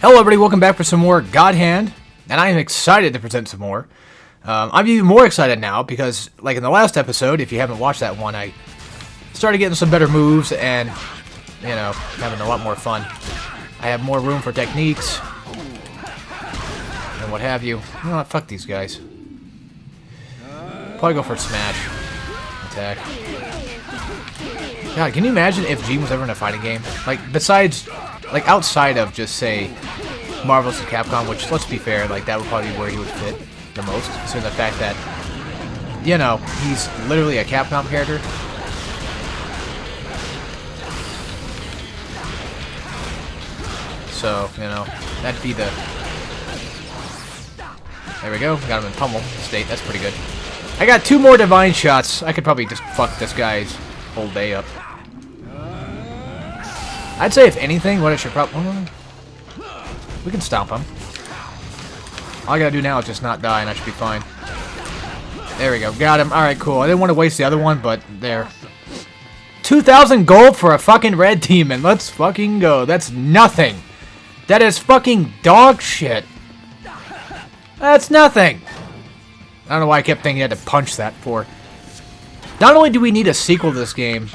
Hello everybody, welcome back for some more God Hand, and I am excited to present some more. I'm even more excited now because, like in the last episode, if you haven't watched that one, I started getting some better moves and, you know, having a lot more fun. I have more room for techniques and what have you. You know what, fuck these guys. Probably go for smash attack. God, can you imagine if Gene was ever in a fighting game? Like, besides, like, outside of just, say, Marvel vs. Capcom, which, let's be fair, like, that would probably be where he would fit the most, considering the fact that, you know, he's literally a Capcom character. So, you know, that'd be the... There we go, got him in pummel state, that's pretty good. I got 2 more divine shots. I could probably just fuck this guy's whole day up. I'd say, if anything, what I should probably... we can stomp him. All I gotta do now is just not die, and I should be fine. There we go. Got him. Alright, cool. I didn't want to waste the other one, but there. 2,000 gold for a fucking red demon. Let's fucking go. That's nothing. That is fucking dog shit. That's nothing. I don't know why I kept thinking you had to punch that for. Not only do we need a sequel to this game,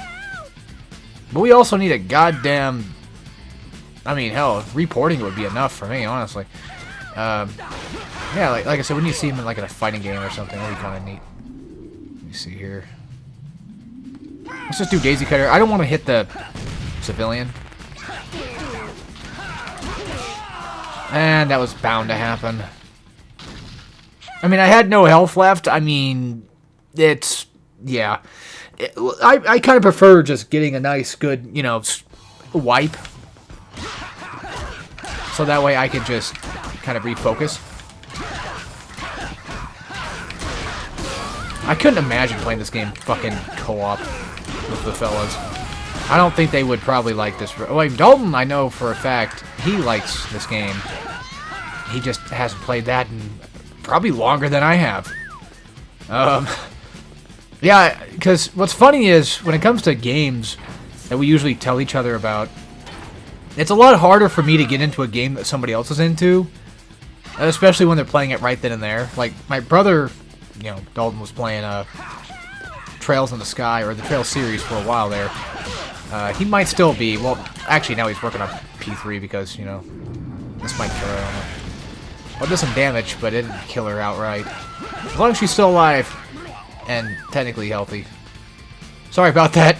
but we also need a goddamn... I mean, hell, reporting would be enough for me, honestly. Yeah, like I said, we need to see him in like in a fighting game or something. That'd be kind of neat. Let me see here. Let's just do Daisy Cutter. I don't want to hit the civilian. And that was bound to happen. I mean, I had no health left. I mean, it's... yeah. I kind of prefer just getting a nice, good, you know, wipe. So that way I could just kind of refocus. I couldn't imagine playing this game fucking co-op with the fellas. I don't think they would probably like this. Well, Dalton, I know for a fact, he likes this game. He just hasn't played that in probably longer than I have. Yeah, because what's funny is, when it comes to games that we usually tell each other about, it's a lot harder for me to get into a game that somebody else is into, especially when they're playing it right then and there. Like, my brother, you know, Dalton was playing Trails in the Sky, or the Trails series for a while there. He might still be, well, actually now he's working on P3 because, you know, this might kill her, I don't know. Well, it does some damage, but it didn't kill her outright. As long as she's still alive, and technically healthy. Sorry about that.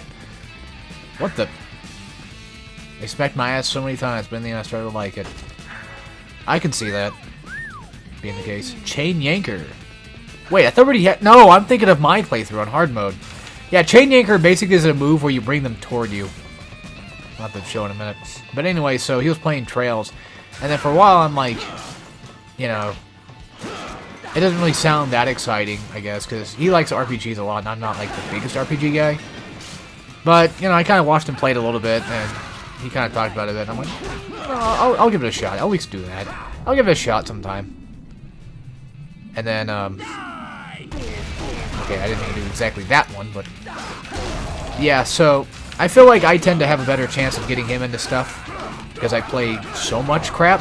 What the... They smacked my ass so many times, but in the end I started to like it. I can see that being the case. Chain Yanker. Wait, I thought already had... No, I'm thinking of my playthrough on hard mode. Yeah, Chain Yanker basically is a move where you bring them toward you. I'll have to show in a minute. But anyway, so he was playing Trails. And then for a while I'm like, you know, it doesn't really sound that exciting, I guess, because he likes RPGs a lot, and I'm not like the biggest RPG guy. But, you know, I kind of watched him play it a little bit, and he kind of talked about it a bit. I'm like, oh, I'll give it a shot. I'll at least do that. I'll give it a shot sometime. And then, okay, I didn't mean to do exactly that one, but... yeah, so, I feel like I tend to have a better chance of getting him into stuff, because I play so much crap.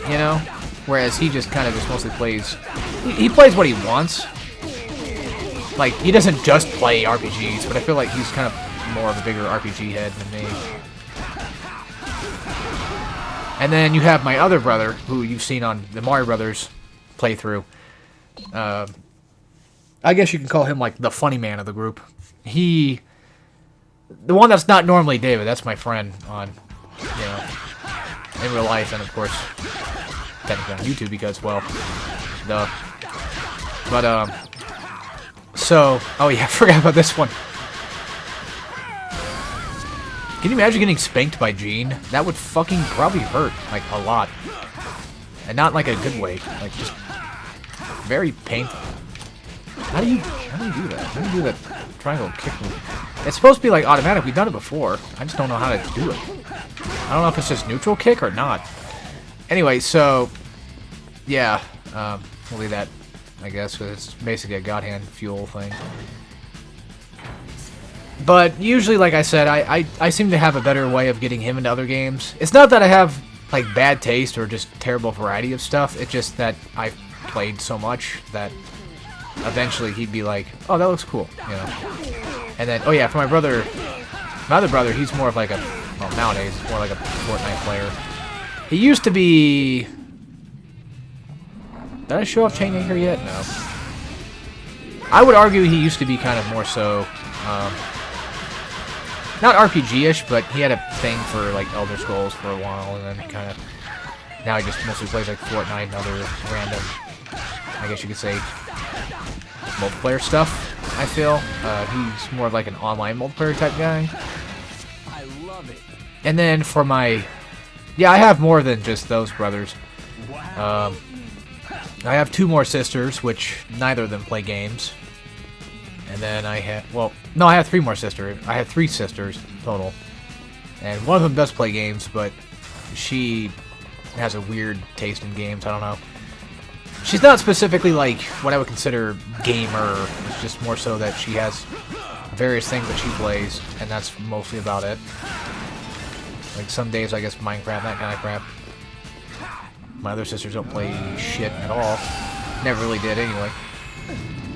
You know? Whereas he just kind of just mostly plays... He plays what he wants. Like, he doesn't just play RPGs, but I feel like he's kind of more of a bigger RPG head than me. And then you have my other brother, who you've seen on the Mario Brothers playthrough. I guess you can call him, like, the funny man of the group. The one that's not normally David, that's my friend on, you know, in real life, and of course... technically on YouTube because, well, duh. But, so, oh yeah, I forgot about this one. Can you imagine getting spanked by Gene? That would fucking probably hurt, like, a lot. And not like a good way, like, just very painful. How do you do that? How do you do that triangle kick move? It's supposed to be, like, automatic. We've done it before. I just don't know how to do it. I don't know if it's just neutral kick or not. Anyway, so, yeah, we'll leave that, I guess, because it's basically a God Hand fuel thing. But usually, like I said, I seem to have a better way of getting him into other games. It's not that I have like bad taste or just terrible variety of stuff. It's just that I've played so much that eventually he'd be like, "Oh, that looks cool," you know. And then, oh yeah, for my other brother, he's more of like a, well, nowadays he's more like a Fortnite player. He used to be. Did I show off Chainmaker yet? No. I would argue he used to be kind of more so. Not RPG-ish, but he had a thing for like Elder Scrolls for a while, and then he kind of now he just mostly plays like Fortnite and other random, I guess you could say, multiplayer stuff. I feel he's more of like an online multiplayer type guy. I love it. And then for my, yeah, I have more than just those brothers. Wow. I have 2 more sisters, which neither of them play games. And then I have, well, no, I have 3 more sisters. I have 3 sisters total. And one of them does play games, but she has a weird taste in games. I don't know. She's not specifically like what I would consider gamer. It's just more so that she has various things that she plays, and that's mostly about it. Like some days, I guess, Minecraft, that kind of crap. My other sisters don't play shit at all. Never really did, anyway.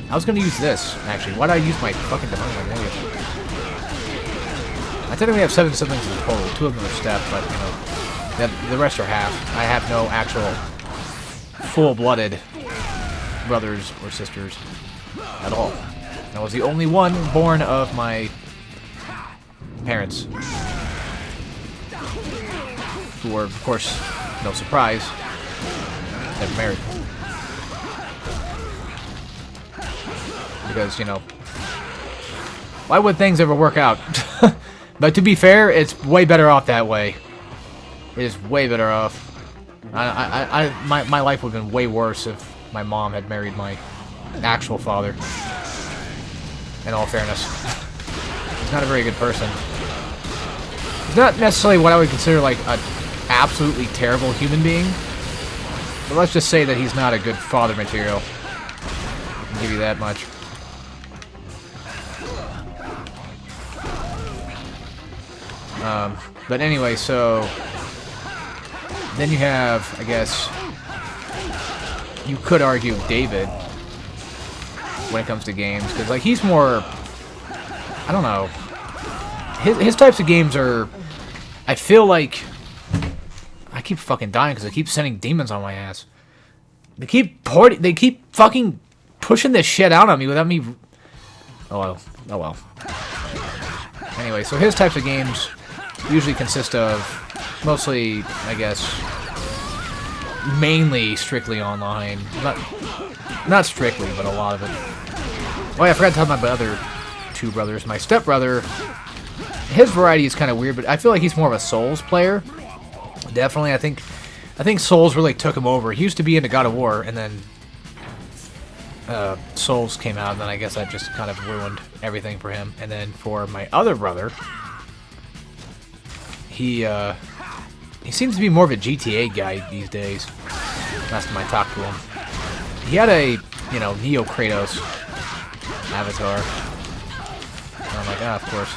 I was gonna use this, actually. Why did I use my fucking divine magnetic? I technically have 7 siblings in total. 2 of them are step, but, you know, the rest are half. I have no actual full-blooded brothers or sisters at all. I was the only one born of my parents, who were, of course, no surprise, never married. Because, you know, why would things ever work out? But to be fair, it's way better off that way. It is way better off. My life would have been way worse if my mom had married my actual father. In all fairness. He's not a very good person. He's not necessarily what I would consider like an absolutely terrible human being. But let's just say that he's not a good father material. I can give you that much. But anyway, so then you have, I guess, you could argue David when it comes to games, because like he's more, I don't know, his types of games are, I feel like, I keep fucking dying because I keep sending demons on my ass. They keep fucking pushing this shit out on me without me. Oh well. Anyway, so his types of games usually consist of mostly, I guess, mainly strictly online. Not strictly, but a lot of it. Oh yeah, I forgot to tell my other 2 brothers. My stepbrother, his variety is kind of weird, but I feel like he's more of a Souls player. Definitely, I think Souls really took him over. He used to be into God of War, and then Souls came out, and then I guess that just kind of ruined everything for him. And then for my other brother, he seems to be more of a GTA guy these days. Last time I talked to him, he had a, you know, Neo Kratos avatar. And I'm like, of course.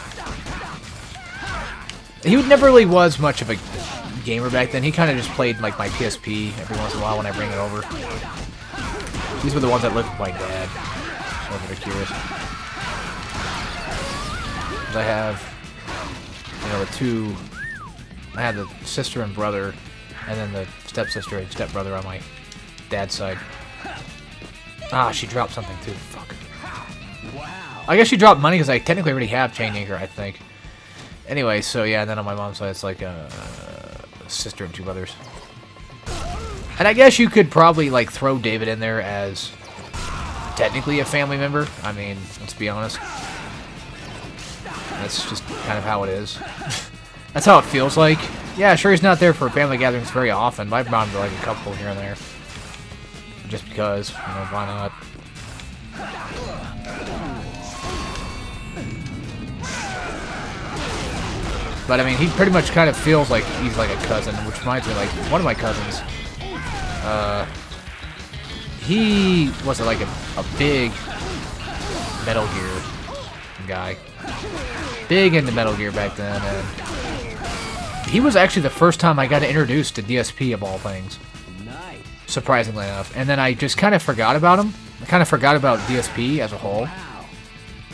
He never really was much of a gamer back then. He kind of just played like my PSP every once in a while when I bring it over. These were the ones that lived with my dad. So if you're curious. I have, you know, the 2. I had the sister and brother, and then the stepsister and stepbrother on my dad's side. Ah, she dropped something too. Fuck. Wow. I guess she dropped money because I technically already have Chainmaker, I think. Anyway, so yeah, and then on my mom's side, it's like a sister and 2 brothers. And I guess you could probably like throw David in there as technically a family member. I mean, let's be honest. That's just kind of how it is. That's how it feels like. Yeah, sure, he's not there for family gatherings very often, but I've brought him to like a couple here and there. Just because, you know, why not? But I mean, he pretty much kind of feels like he's like a cousin, which reminds me, like, one of my cousins, he was like a big Metal Gear guy. big into Metal Gear back then, and he was actually the first time I got introduced to DSP of all things. Surprisingly enough. And then I just kind of forgot about him. I kind of forgot about DSP as a whole.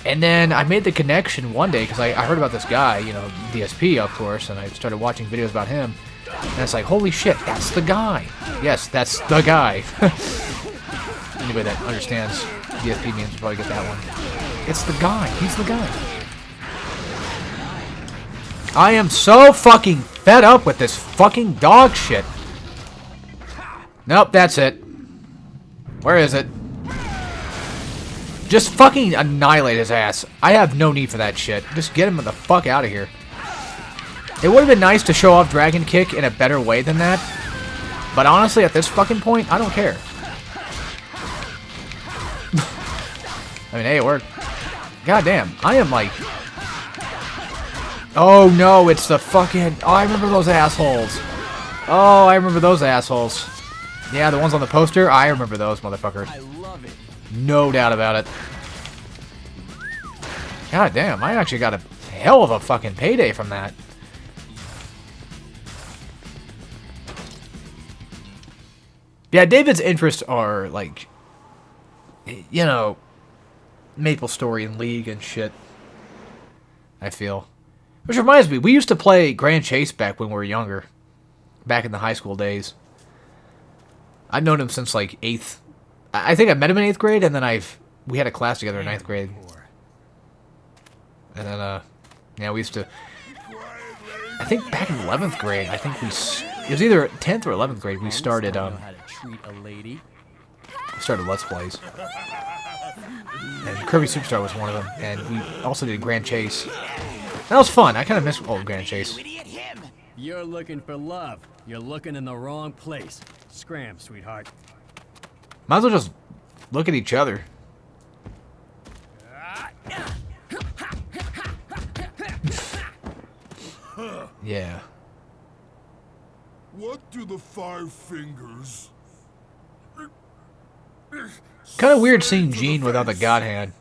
And then I made the connection one day, because I heard about this guy, you know, DSP, of course, and I started watching videos about him. And it's like, holy shit, that's the guy. Yes, that's the guy. Anybody that understands DSP memes will probably get that one. It's the guy. He's the guy. I am so fucking fed up with this fucking dog shit. Nope, that's it. Where is it? Just fucking annihilate his ass. I have no need for that shit. Just get him the fuck out of here. It would have been nice to show off Dragon Kick in a better way than that. But honestly, at this fucking point, I don't care. I mean, hey, it worked. Goddamn, I am like... Oh no, it's the fucking... Oh, I remember those assholes. Oh, I remember those assholes. Yeah, the ones on the poster, I remember those motherfuckers. I love it. No doubt about it. God damn, I actually got a hell of a fucking payday from that. Yeah, David's interests are, like, you know, MapleStory and League and shit, I feel. Which reminds me, we used to play Grand Chase back when we were younger. Back in the high school days. I've known him since, like, 8th. I think I met him in 8th grade, and then we had a class together in 9th grade. And then, yeah, we used to... I think back in 11th grade, I think it was either 10th or 11th grade, we started, Let's Plays. And Kirby Superstar was one of them, and we also did Grand Chase. That was fun. I kind of miss old Grand Chase. You're looking for love. You're looking in the wrong place. Scram, sweetheart. Might as well just look at each other. Yeah. What do the five fingers? Kind of weird seeing Gene without the God Hand.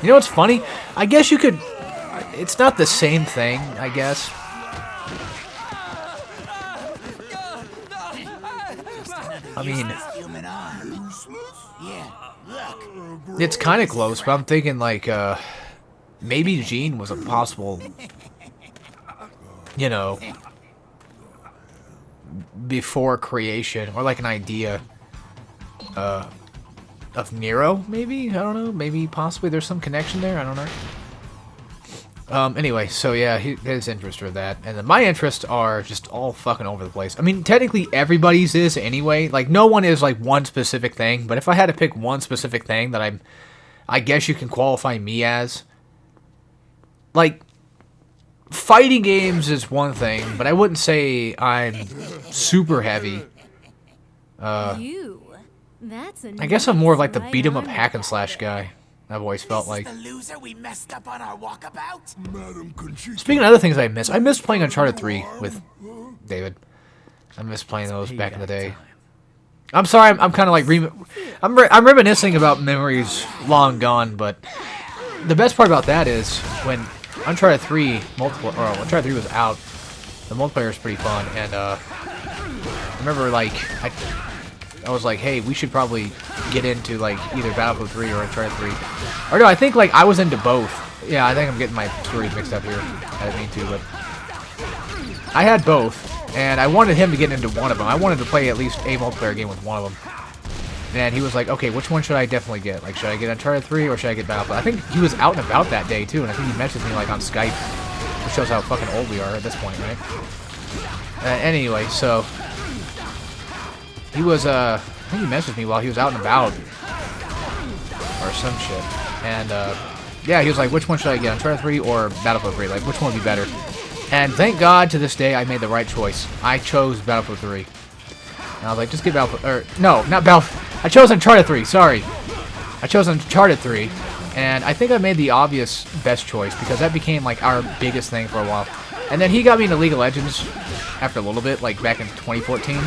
You know what's funny? I guess you could... It's not the same thing, I guess. I mean... It's kind of close, but I'm thinking, like, maybe Gene was a possible... You know... Before creation, or like an idea... of Nero, maybe? I don't know. Maybe, possibly, there's some connection there. I don't know. Anyway, so yeah, his interests are that. And then my interests are just all fucking over the place. I mean, technically everybody's is anyway. Like, no one is like one specific thing. But if I had to pick one specific thing that I guess you can qualify me as. Like, fighting games is one thing, but I wouldn't say I'm super heavy. I guess I'm more of like the beat 'em up hack and slash guy. I've always felt like. Speaking of other things I missed playing Uncharted 3 with David. I missed playing those back in the day. I'm sorry, I'm kind of like I'm reminiscing about memories long gone, but the best part about that is when Uncharted 3 Uncharted 3 was out, the multiplayer was pretty fun, and I remember like I was like, hey, we should probably get into, like, either Battlefield 3 or Uncharted 3. Or no, I think, like, I was into both. Yeah, I think I'm getting my stories mixed up here. I didn't mean to, but... I had both, and I wanted him to get into one of them. I wanted to play at least a multiplayer game with one of them. And he was like, okay, which one should I definitely get? Like, should I get Uncharted 3 or should I get Battlefield? I think he was out and about that day, too, and I think he messaged me, like, on Skype. Which shows how fucking old we are at this point, right? Anyway, so... He was, I think he messaged me while he was out and about. Or some shit. And, yeah, he was like, which one should I get? Uncharted 3 or Battlefield 3? Like, which one would be better? And thank God, to this day, I made the right choice. I chose Battlefield 3. And I was like, just get Battlefield... Or, no, not Battlefield... I chose Uncharted 3, sorry. I chose Uncharted 3. And I think I made the obvious best choice, because that became, like, our biggest thing for a while. And then he got me into League of Legends after a little bit, like, back in 2014.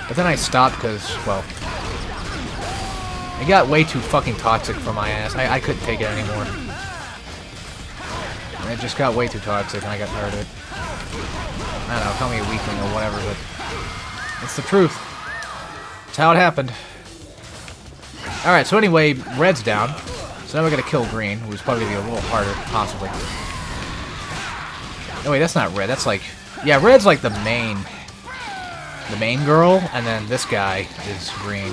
But then I stopped because, well, It got way too fucking toxic for my ass. I couldn't take it anymore. It just got way too toxic and I got tired of it. I don't know, call me a weakling or whatever, but it's the truth. It's how it happened. Alright, so anyway, red's down. So now we're gonna kill green, who's probably gonna be a little harder, possibly. Oh wait, that's not red, that's like... Yeah, red's like the main girl, and then this guy is green.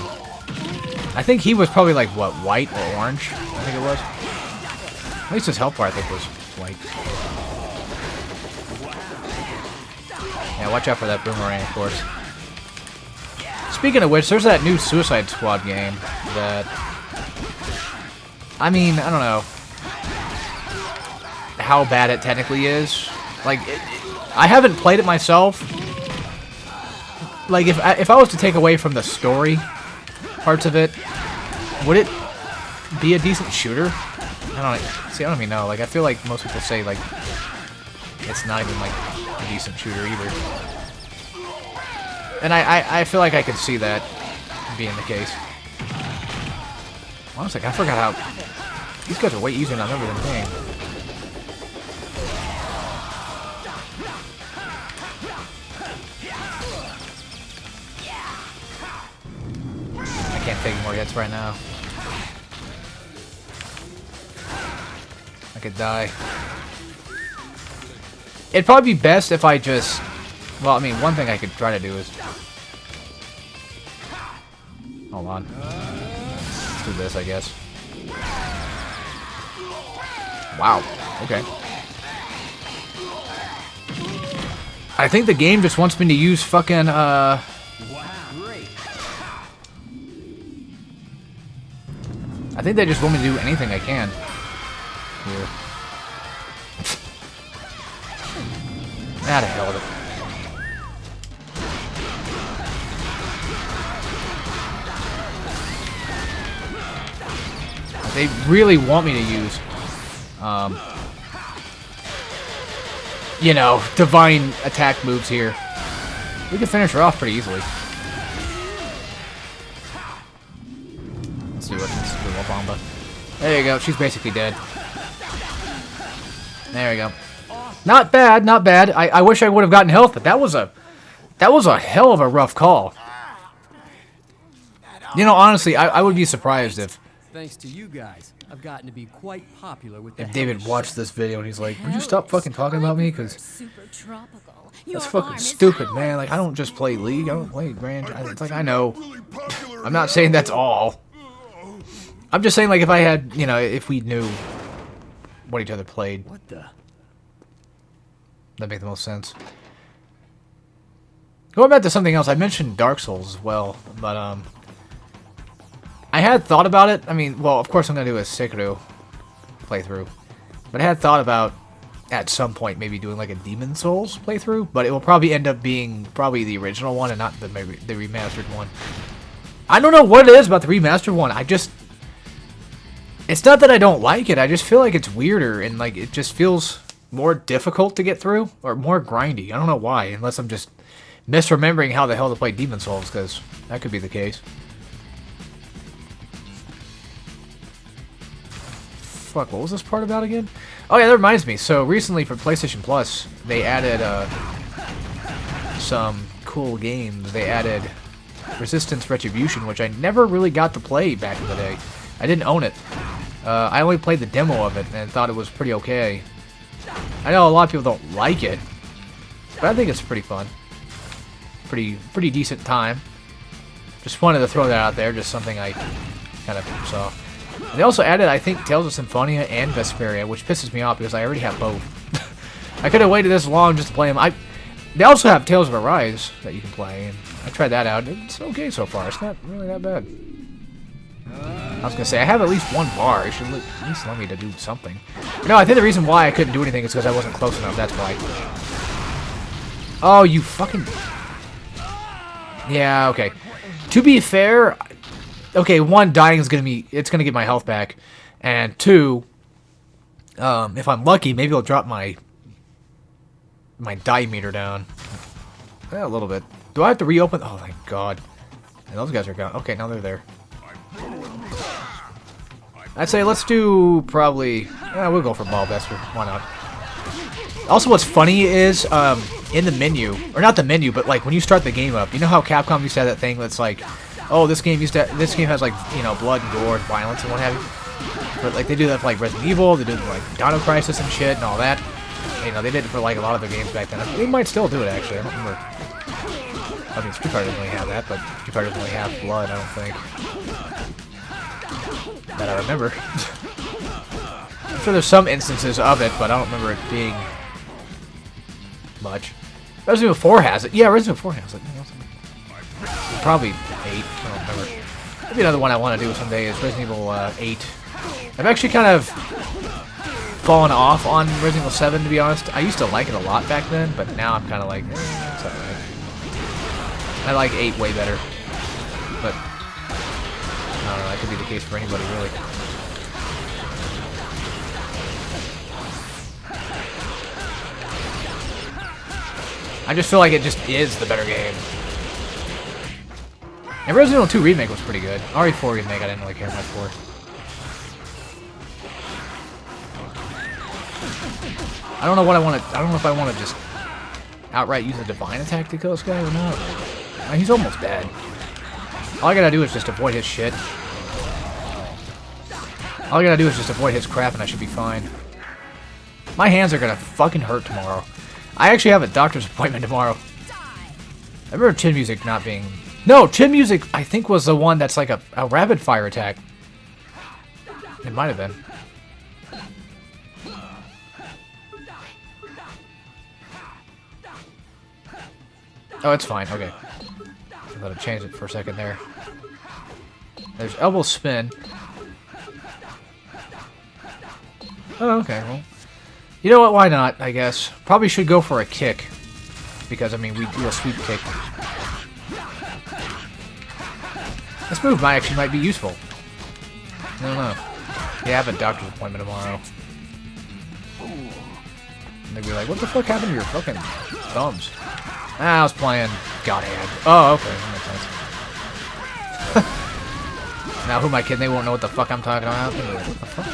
I think he was probably like, what, white or orange? I think it was. At least his health bar, I think, was white. Yeah, watch out for that boomerang, of course. Speaking of which, there's that new Suicide Squad game that... I mean, I don't know how bad it technically is. Like, I haven't played it myself. Like, if I was to take away from the story parts of it, would it be a decent shooter? I don't even know. Like, I feel like most people say, like, it's not even, like, a decent shooter either. And I feel like I could see that being the case. Honestly, I forgot how... These guys are way easier than I remember them being. I can't take more hits right now. I could die. It'd probably be best if I just... Well, I mean, one thing I could try to do is... Hold on. Let's do this, I guess. Wow. Okay. I think the game just wants me to use fucking, Wow, great. I think they just want me to do anything I can. Here. Ah, the hell with it. They really want me to use, you know, divine attack moves here. We can finish her off pretty easily. Let's do it. Let's do La Bomba. There you go. She's basically dead. There we go. Not bad, not bad. I wish I would have gotten health, but that was a hell of a rough call. You know, honestly, I would be surprised if... Thanks to you guys, I've gotten to be quite popular with the If David watched this video and he's like, would you stop fucking talking about me? Because that's fucking stupid, man. Like, I don't just play League. I don't play Grand. It's like, I know. I'm not saying that's all. I'm just saying, like, if I had, you know, if we knew what each other played. What the? That'd make the most sense. Going back to something else, I mentioned Dark Souls as well, but, I had thought about it. I mean, well, of course I'm going to do a Sekiro playthrough. But I had thought about, at some point, maybe doing like a Demon Souls playthrough. But it will probably end up being probably the original one and not the remastered one. I don't know what it is about the remastered one. It's not that I don't like it. I just feel like it's weirder and like it just feels more difficult to get through. Or more grindy. I don't know why. Unless I'm just misremembering how the hell to play Demon Souls. Because that could be the case. Fuck, what was this part about again? Oh yeah, that reminds me. So recently for PlayStation Plus, they added some cool games. They added Resistance Retribution, which I never really got to play back in the day. I didn't own it. I only played the demo of it and thought it was pretty okay. I know a lot of people don't like it, but I think it's pretty fun. Pretty decent time. Just wanted to throw that out there, just something I kind of saw. They also added, I think, Tales of Symphonia and Vesperia, which pisses me off because I already have both. I could have waited this long just to play them. They also have Tales of Arise that you can play, and I tried that out. It's okay so far. It's not really that bad. I was going to say, I have at least one bar. It should at least let me to do something. No, I think the reason why I couldn't do anything is because I wasn't close enough. That's why. Oh, you fucking... Yeah, okay. To be fair... Okay, one, dying is it's gonna get my health back, and two, if I'm lucky, maybe I'll drop my die meter down. Yeah, a little bit. Do I have to reopen? Oh my god. And those guys are gone. Okay, now they're there. I'd say let's do probably... Yeah, we'll go for Ballbuster. Why not? Also, what's funny is, in the menu, or not the menu, but like when you start the game up, you know how Capcom used to have that thing that's like, oh, this game has like, you know, blood and gore and violence and what have you. But like they do that for like Resident Evil, they do it for like Dino Crisis and shit and all that. You know, they did it for like a lot of their games back then. They might still do it actually. I don't remember. I mean, Street Fighter doesn't really have that, but Street Fighter doesn't really have blood, I don't think. That I remember. I'm sure there's some instances of it, but I don't remember it being much. Resident Evil 4 has it. Yeah, Resident Evil 4 has it. Probably 8. I don't remember. Maybe another one I want to do someday is Resident Evil 8. I've actually kind of fallen off on Resident Evil 7, to be honest. I used to like it a lot back then, but now I'm kind of like, it's alright. I like 8 way better. But, I don't know, that could be the case for anybody, really. I just feel like it just is the better game. And Resident Evil 2 Remake was pretty good. RE4 Remake I didn't really care much for. I don't know what I want to... I don't know if I want to just outright use a Divine Attack to kill this guy or not. He's almost dead. All I gotta do is just avoid his shit. All I gotta do is just avoid his crap and I should be fine. My hands are gonna fucking hurt tomorrow. I actually have a doctor's appointment tomorrow. I remember Chin Music not being... No, Chin Music I think was the one that's like a rapid fire attack. It might have been. Oh, it's fine. Okay. I'm gonna change it for a second there. There's elbow spin. Oh, okay. Well, you know what? Why not? I guess probably should go for a kick because I mean we do a sweep kick. This move might be useful. I don't know. Yeah, I have a doctor's appointment tomorrow. And they'll be like, "What the fuck happened to your fucking thumbs?" Ah, I was playing God Hand. Oh, okay. That makes sense. Now, who am I kidding? They won't know what the fuck I'm talking about. What the fuck?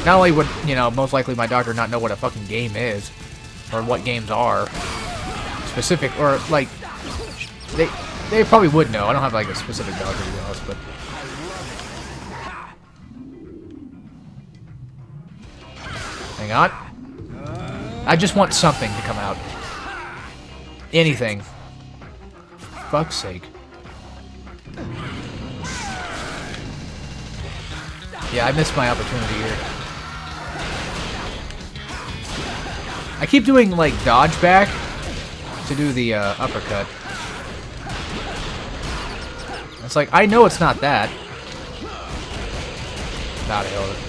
Not only would, you know, most likely my doctor not know what a fucking game is, or what games are, specific, or, like, they probably would know. I don't have, like, a specific doctor, to be honest, but... Hang on. I just want something to come out. Anything. For fuck's sake. Yeah, I missed my opportunity here. I keep doing, like, dodge back to do the uppercut. It's like, I know it's not that. Not it.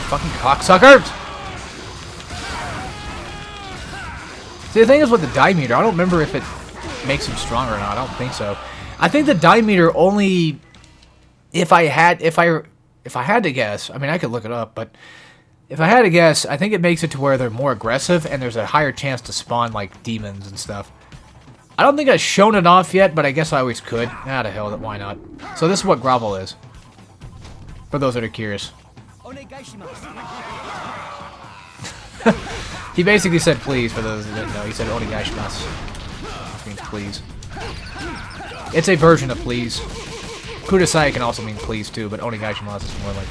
Fucking cocksuckers! See, the thing is with the die meter, I don't remember if it makes him stronger or not. I don't think so. I think the die meter only, if I had to guess, I mean I could look it up, but if I had to guess, I think it makes it to where they're more aggressive and there's a higher chance to spawn like demons and stuff. I don't think I've shown it off yet, but I guess I always could. Ah, the hell, why not? So this is what Grovel is. For those that are curious. He basically said please, for those that didn't know. He said Onegaishimasu, which means please. It's a version of please. Kudasai can also mean please too, but Onegaishimasu is more like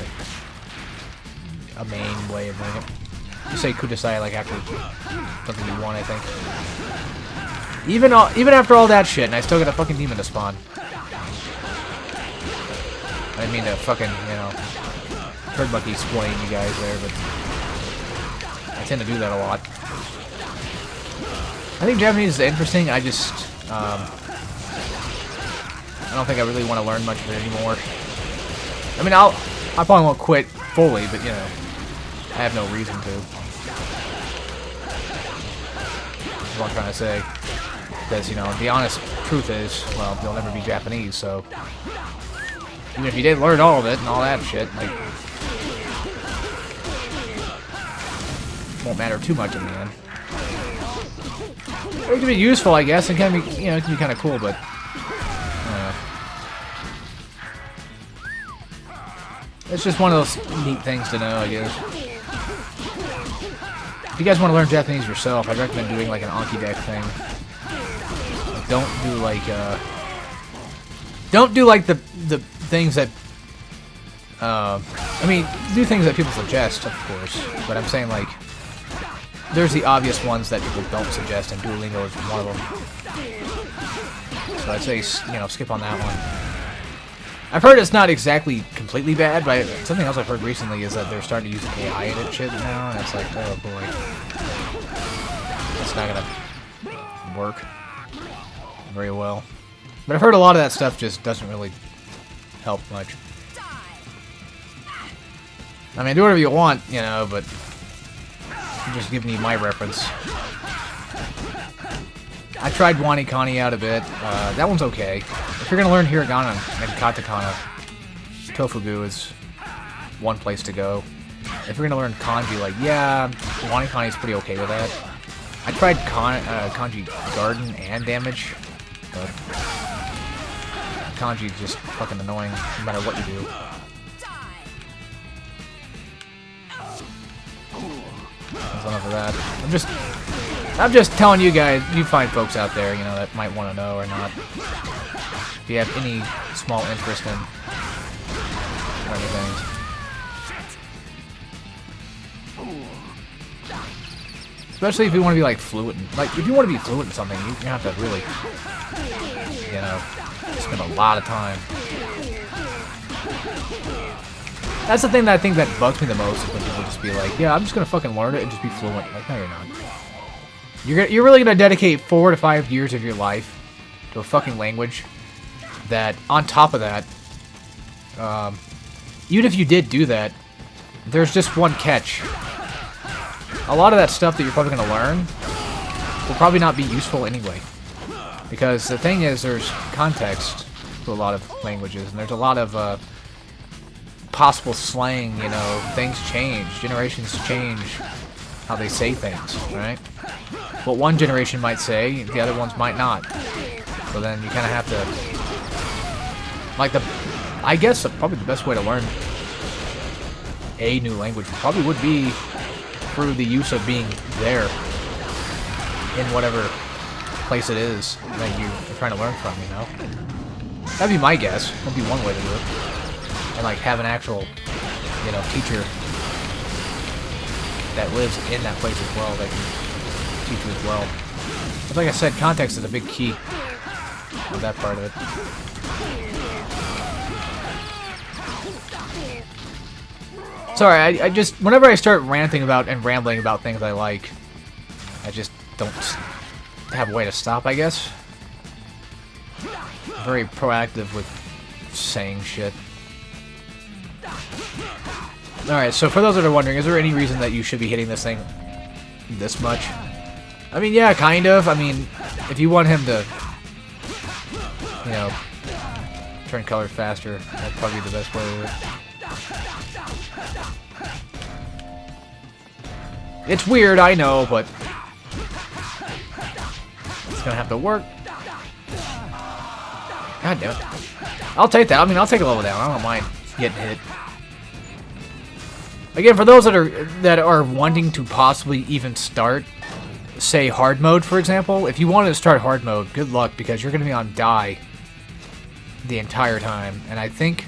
a main way of doing it. You say Kudasai like after something you want, I think. Even after all that shit, and I still got a fucking demon to spawn. I didn't mean to fucking, you know, turnbucky explain you guys there, but I tend to do that a lot. I think Japanese is interesting. I just, I don't think I really want to learn much of it anymore. I mean, I probably won't quit fully, but you know, I have no reason to. That's what I'm trying to say. Because, you know, the honest truth is, well, you'll never be Japanese, so even if you did learn all of it and all that shit, like, won't matter too much in the end. It can be useful, I guess. It can be, you know, it can be kind of cool, but It's just one of those neat things to know, I guess. If you guys want to learn Japanese yourself, I'd recommend doing like an Anki deck thing. Like, don't do like the things that I mean, do things that people suggest, of course, but I'm saying like there's the obvious ones that people don't suggest, and Duolingo is one of them. So I'd say, you know, skip on that one. I've heard it's not exactly completely bad, but something else I've heard recently is that they're starting to use AI in it shit now, and it's like, oh boy, it's not gonna work very well. But I've heard a lot of that stuff just doesn't really help much. I mean, do whatever you want, you know, but I'm just giving you my reference. I tried WaniKani out a bit. That one's okay. If you're gonna learn Hiragana and Katakana, Tofugu is one place to go. If you're gonna learn Kanji, like, yeah, WaniKani is pretty okay with that. I tried Kanji Garden and Damage, but Kanji is just fucking annoying no matter what you do. That's enough of that. I'm just telling you guys, you fine folks out there, you know, that might want to know or not. If you have any small interest in anything. Especially if you want to be like fluent. Like, if you want to be fluent in something, you have to really, you know, spend a lot of time. That's the thing that I think that bugs me the most, is when people just be like, yeah, I'm just gonna fucking learn it and just be fluent. Like, no, you're not. You're really gonna dedicate 4 to 5 years of your life to a fucking language that, on top of that, even if you did do that, there's just one catch. A lot of that stuff that you're probably gonna learn will probably not be useful anyway. Because the thing is, there's context to a lot of languages, and there's a lot of, possible slang, you know, things change, generations change how they say things, right? What one generation might say, the other ones might not. So then you kind of have to, like, I guess probably the best way to learn a new language probably would be through the use of being there in whatever place it is that you're trying to learn from, you know? That'd be my guess. That'd be one way to do it. And like have an actual, you know, teacher that lives in that place as well that can teach you as well. But like I said, context is a big key of that part of it. Sorry, I just, whenever I start ranting about and rambling about things I like, I just don't have a way to stop, I guess. I'm very proactive with saying shit. Alright, so for those that are wondering, is there any reason that you should be hitting this thing this much? I mean, yeah, kind of. I mean, if you want him to, you know, turn color faster, that'd probably be the best way to do it. It's weird, I know, but it's gonna have to work. God damn it. I'll take that. I mean, I'll take a level down. I don't mind getting hit. Again, for those that are wanting to possibly even start, say, hard mode, for example, if you wanted to start hard mode, good luck, because you're going to be on die the entire time. And I think,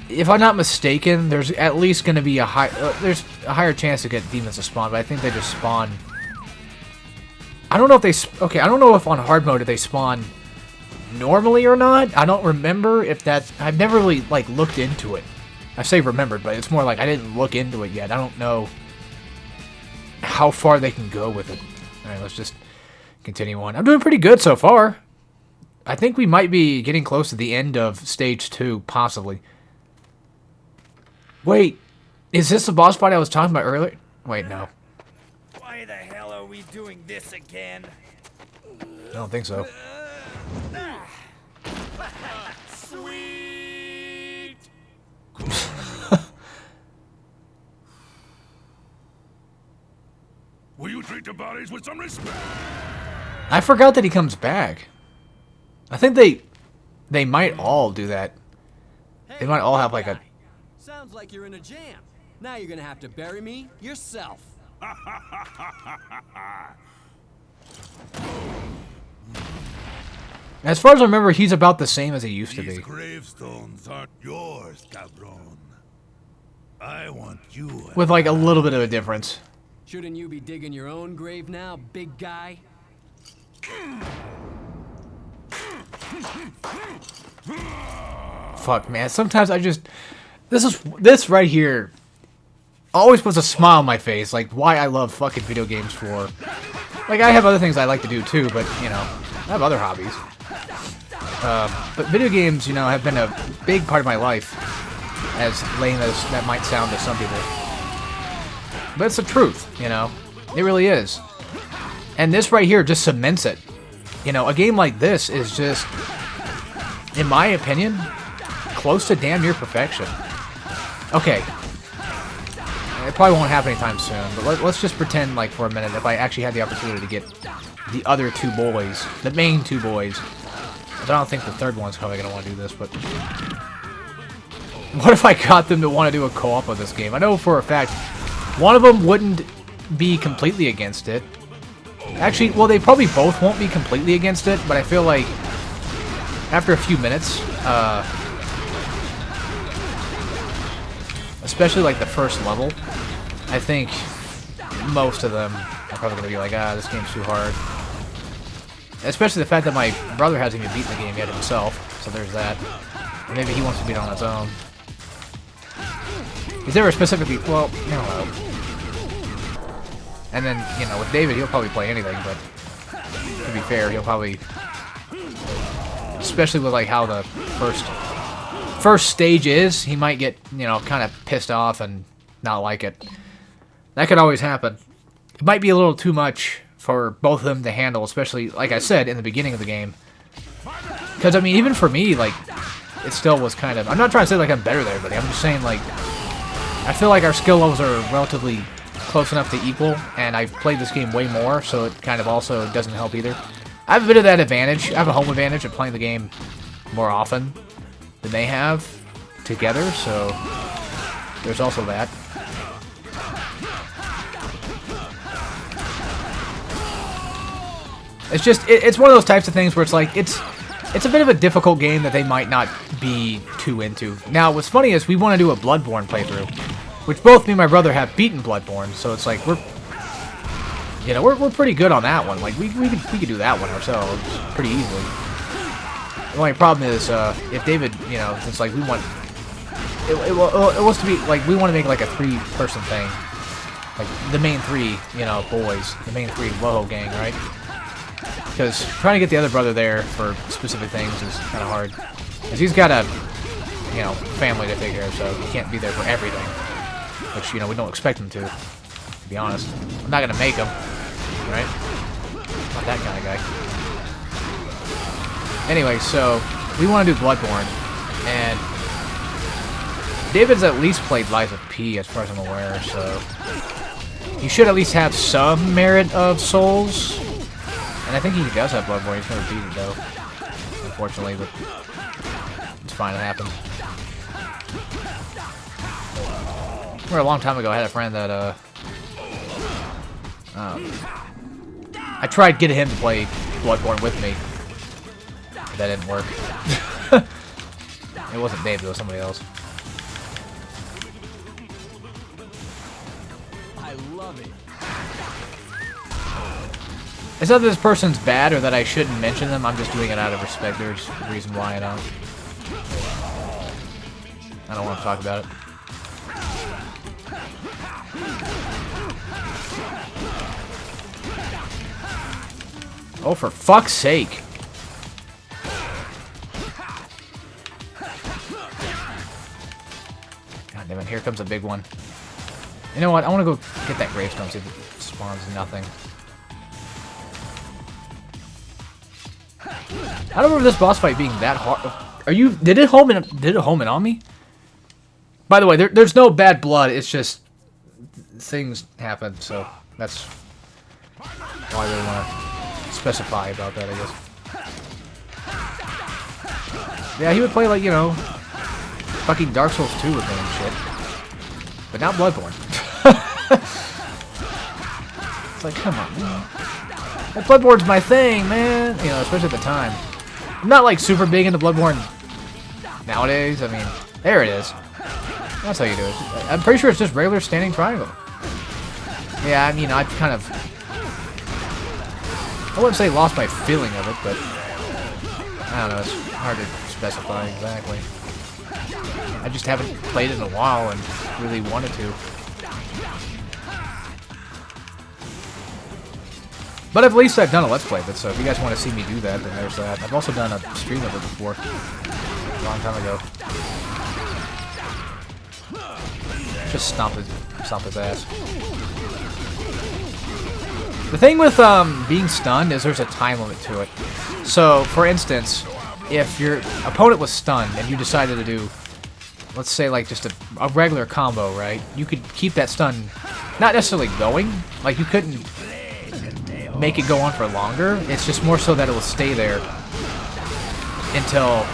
if I'm not mistaken, there's at least going to be there's a higher chance to get demons to spawn, but I think they just spawn. I don't know if they, I don't know if on hard mode if they spawn normally or not. I don't remember if that's, I've never really, like, looked into it. I say remembered, but it's more like I didn't look into it yet. I don't know how far they can go with it. Alright, let's just continue on. I'm doing pretty good so far. I think we might be getting close to the end of stage 2, possibly. Wait, is this the boss fight I was talking about earlier? Wait, no. Why the hell are we doing this again? I don't think so. Sweet! Will you treat the bodies with some respect? I forgot that he comes back. I think they might all do that They might all have like a... Sounds like you're in a jam. Now you're gonna have to bury me yourself. As far as I remember, he's about the same as he used to These be. gravestones aren't yours, cabron. I want you. With like a little bit of a difference. Shouldn't you be digging your own grave now, big guy? Fuck, man. Sometimes I just... This right here always puts a smile on my face. Like, why I love fucking video games for... Like, I have other things I like to do too, but, you know, I have other hobbies. But video games, you know, have been a big part of my life. As lame as that might sound to some people. But it's the truth, you know? It really is. And this right here just cements it. You know, a game like this is just, in my opinion, close to damn near perfection. Okay. It probably won't happen anytime soon, but let's just pretend, like, for a minute, if I actually had the opportunity to get the other two boys, the main two boys. I don't think the third one's probably going to want to do this, but... What if I got them to want to do a co-op of this game? I know for a fact one of them wouldn't be completely against it. Actually, well, they probably both won't be completely against it, but I feel like after a few minutes, especially like the first level, I think most of them are probably going to be like, this game's too hard. Especially the fact that my brother hasn't even beaten the game yet himself, so there's that. And maybe he wants to beat it on his own. He's never specifically, well, you know. And then, you know, with David, he'll probably play anything, but to be fair, he'll probably, especially with like how the first stage is, he might get, you know, kind of pissed off and not like it. That could always happen. It might be a little too much for both of them to handle, especially, like I said, in the beginning of the game. Because, I mean, even for me, like, it still was kind of... I'm not trying to say, like, I'm better than everybody. I'm just saying, like, I feel like our skill levels are relatively close enough to equal, and I've played this game way more, so it kind of also doesn't help either. I have a bit of that advantage. I have a home advantage of playing the game more often than they have together, so there's also that. It's just, it's one of those types of things where it's like, it's a bit of a difficult game that they might not be too into. Now, what's funny is we want to do a Bloodborne playthrough, which both me and my brother have beaten Bloodborne, so it's like, we're pretty good on that one. Like, we could do that one ourselves pretty easily. The only problem is, if David, you know, since, like, we want, it wants to be, like, we want to make, like, a 3-person thing. Like, the main 3, you know, boys. The main 3 Loho gang, right? Because trying to get the other brother there for specific things is kind of hard. Because he's got a, you know, family to take care of, so he can't be there for everything. Which, you know, we don't expect him to be honest. I'm not going to make him, right? Not that kind of guy. Anyway, so we want to do Bloodborne, and David's at least played Lies of P, as far as I'm aware, so he should at least have some merit of Souls. And I think he does have Bloodborne. He's never beat it, though. Unfortunately, but it's fine. It happens. Remember a long time ago, I had a friend that, I tried getting him to play Bloodborne with me. But that didn't work. It wasn't Dave, it was somebody else. I love it. It's not that this person's bad or that I shouldn't mention them. I'm just doing it out of respect. There's a reason why I don't want to talk about it. Oh, for fuck's sake. God damn it, here comes a big one. You know what? I want to go get that gravestone, see if it spawns nothing. I don't remember this boss fight being that hard. Did it home in on me? By the way, there's no bad blood. It's just things happen, so that's why I really want to specify about that, I guess. Yeah, he would play, like, you know, fucking Dark Souls 2 with me and shit. But not Bloodborne. It's like, come on, man. That Bloodborne's my thing, man. You know, especially at the time. I'm not like super big into Bloodborne nowadays. I mean, there it is. That's how you do it. I'm pretty sure it's just regular standing triangle. Yeah, I mean, I've kind of... I wouldn't say lost my feeling of it, but... I don't know, it's hard to specify exactly. I just haven't played it in a while and really wanted to. But at least I've done a Let's Play of it, so if you guys want to see me do that, then there's that. I've also done a stream of it before. A long time ago. Just stomp his ass. The thing with being stunned is there's a time limit to it. So, for instance, if your opponent was stunned and you decided to do, let's say, like just a regular combo, right? You could keep that stun not necessarily going. Like, you couldn't make it go on for longer. It's just more so that it will stay there until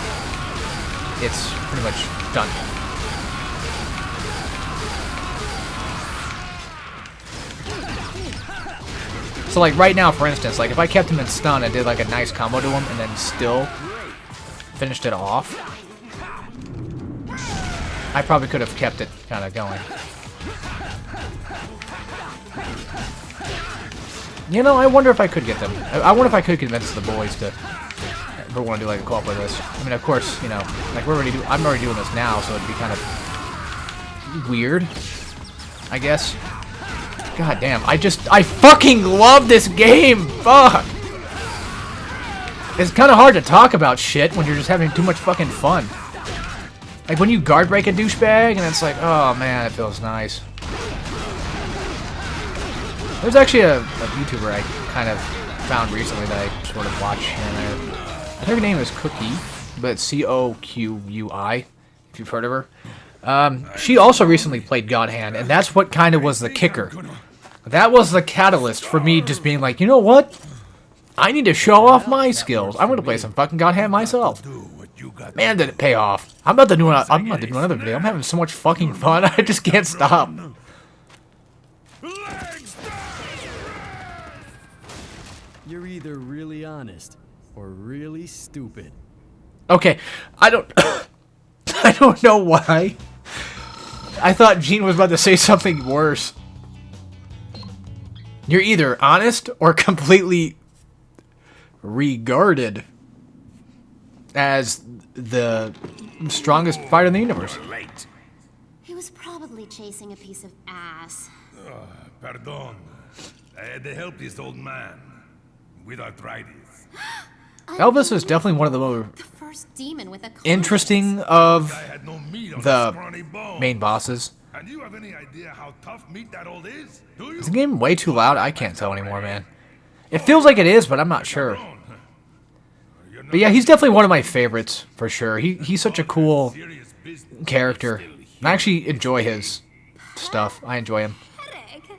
it's pretty much done. So like right now, for instance, like if I kept him in stun and did like a nice combo to him and then still finished it off, I probably could have kept it kind of going. You know, I wonder if I could get them. I wonder if I could convince the boys to ever want to do like a co-op with this. I mean, of course, you know, like I'm already doing this now, so it'd be kind of weird, I guess. God damn, I fucking love this game! Fuck! It's kind of hard to talk about shit when you're just having too much fucking fun. Like when you guard break a douchebag, and it's like, oh man, it feels nice. There's actually a YouTuber I kind of found recently that I sort of watch here and there. I think her name is Cookie, but it's C-O-Q-U-I, if you've heard of her. She also recently played God Hand, and that's what kind of was the kicker. That was the catalyst for me just being like, you know what? I need to show off my skills. I'm going to play some fucking God Hand myself. Man, did it pay off. I'm about to do another video. I'm having so much fucking fun, I just can't stop. You're either really honest or really stupid. Okay, I don't I don't know why. I thought Gene was about to say something worse. You're either honest or completely regarded as the strongest fighter in the universe. He was probably chasing a piece of ass. Pardon. I had to help this old man with arthritis. Elvis is definitely one of the more The first demon with a interesting of I had no meat on the scrawny bone. main bosses. And you have any idea how tough meat that old is? Do you? Is the game way too loud? I can't tell anymore, man. It feels like it is, but I'm not sure. But yeah, he's definitely one of my favorites, for sure. He's such a cool character. I actually enjoy his stuff. I enjoy him. headache.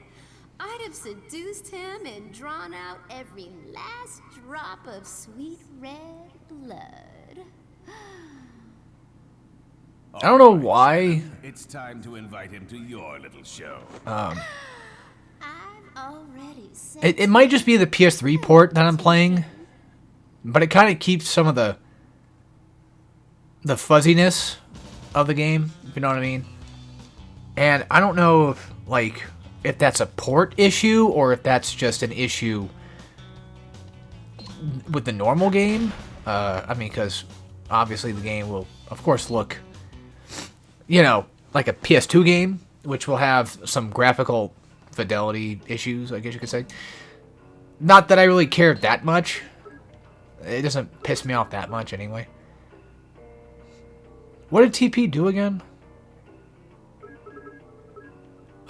I'd have seduced him and drawn out every last drop of sweet red blood. I don't know why. It's time to invite him to your little show. I've already said It might just be the PS3 port that I'm playing, but it kind of keeps some of the fuzziness of the game, if you know what I mean. And I don't know if that's a port issue or if that's just an issue with the normal game. I mean, because obviously the game will, of course, look, you know, like a PS2 game, which will have some graphical fidelity issues, I guess you could say. Not that I really care that much. It doesn't piss me off that much anyway. What did TP do again?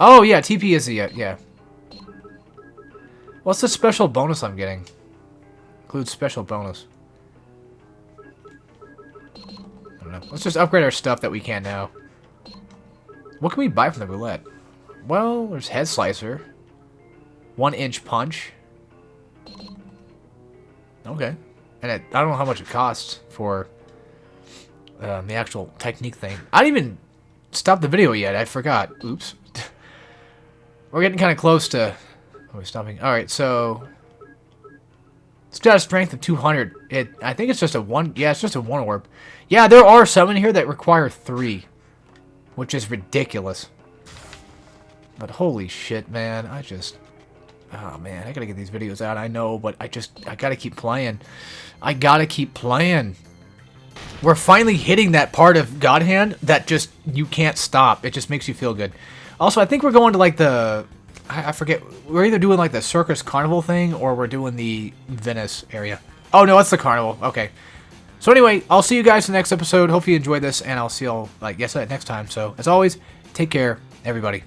Oh, yeah, TP is the, yeah. What's the special bonus I'm getting? Includes special bonus. I don't know. Let's just upgrade our stuff that we can now. What can we buy from the roulette? Well, there's Head Slicer. 1-inch punch. Okay. And I don't know how much it costs for the actual technique thing. I didn't even stop the video yet. I forgot. Oops. We're getting kind of close to... Are we stopping? Alright, so... It's got a strength of 200. I think it's just a 1... Yeah, it's just a 1 orb. Yeah, there are some in here that require 3. Which is ridiculous. But holy shit, man. I just... Oh, man. I gotta get these videos out. I know, but I gotta keep playing. I gotta keep playing. We're finally hitting that part of God Hand that just... You can't stop. It just makes you feel good. Also, I think we're going to, like, the... I forget. We're either doing, like, the Circus Carnival thing, or we're doing the Venice area. Oh, no, it's the Carnival. Okay. So, anyway, I'll see you guys in the next episode. Hope you enjoyed this, and I'll see you all, like, next time. So, as always, take care, everybody.